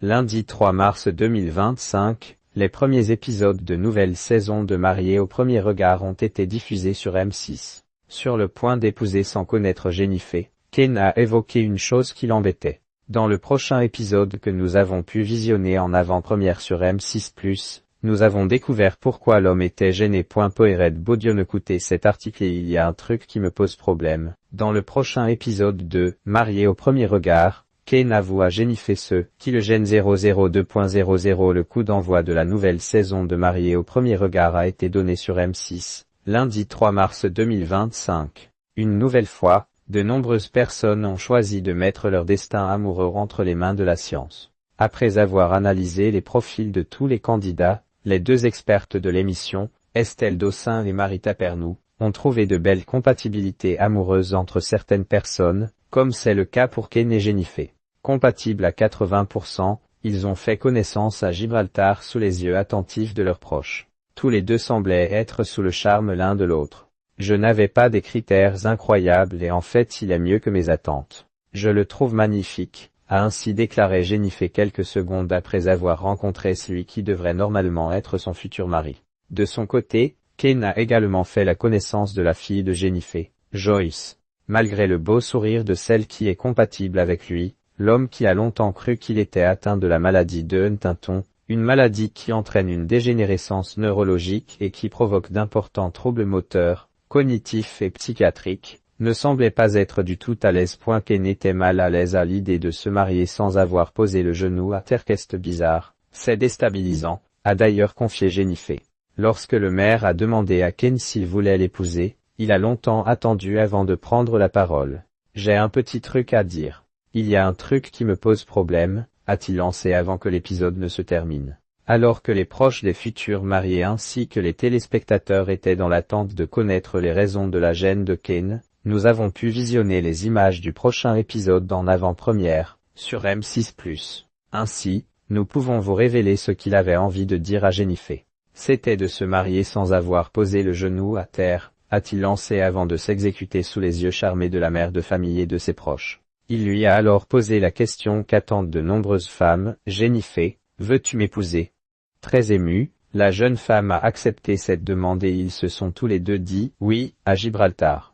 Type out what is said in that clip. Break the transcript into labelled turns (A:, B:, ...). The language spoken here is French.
A: Lundi 3 mars 2025, les premiers épisodes de nouvelle saison de Mariés au premier regard ont été diffusés sur M6. Sur le point d'épouser sans connaître Jennifer, Ken a évoqué une chose qui l'embêtait. Dans le prochain épisode que nous avons pu visionner en avant-première sur M6+, nous avons découvert pourquoi l'homme était gêné. Poired Baudio écoutez cet article et il y a un truc qui me pose problème. Dans le prochain épisode de Mariés au premier regard, Ken avoue à Jennifer ce qui le gêne. 002.00 Le coup d'envoi de la nouvelle saison de Mariés au premier regard a été donné sur M6, lundi 3 mars 2025. Une nouvelle fois, de nombreuses personnes ont choisi de mettre leur destin amoureux entre les mains de la science. Après avoir analysé les profils de tous les candidats, les deux expertes de l'émission, Estelle Dossin et Marita Pernou, ont trouvé de belles compatibilités amoureuses entre certaines personnes, comme c'est le cas pour Ken et Jennifer. Compatibles à 80%, ils ont fait connaissance à Gibraltar sous les yeux attentifs de leurs proches. Tous les deux semblaient être sous le charme l'un de l'autre. Je n'avais pas des critères incroyables et en fait il est mieux que mes attentes. Je le trouve magnifique, a ainsi déclaré Jennifer quelques secondes après avoir rencontré celui qui devrait normalement être son futur mari. De son côté, Ken a également fait la connaissance de la fille de Jennifer, Joyce. Malgré le beau sourire de celle qui est compatible avec lui, l'homme qui a longtemps cru qu'il était atteint de la maladie de Huntington, une maladie qui entraîne une dégénérescence neurologique et qui provoque d'importants troubles moteurs, cognitifs et psychiatriques, ne semblait pas être du tout à l'aise. Ken était mal à l'aise à l'idée de se marier sans avoir posé le genou à terre. Qu'est-ce bizarre, c'est déstabilisant, a d'ailleurs confié Jennifer. Lorsque le maire a demandé à Ken s'il voulait l'épouser, il a longtemps attendu avant de prendre la parole. J'ai un petit truc à dire. Il y a un truc qui me pose problème, a-t-il lancé avant que l'épisode ne se termine. Alors que les proches des futurs mariés ainsi que les téléspectateurs étaient dans l'attente de connaître les raisons de la gêne de Ken, nous avons pu visionner les images du prochain épisode en avant-première, sur M6+. Ainsi, nous pouvons vous révéler ce qu'il avait envie de dire à Jennifer. C'était de se marier sans avoir posé le genou à terre, a-t-il lancé avant de s'exécuter sous les yeux charmés de la mère de famille et de ses proches. Il lui a alors posé la question qu'attendent de nombreuses femmes, Jennifer, veux-tu m'épouser? Très émue, la jeune femme a accepté cette demande et ils se sont tous les deux dit « oui » à Gibraltar.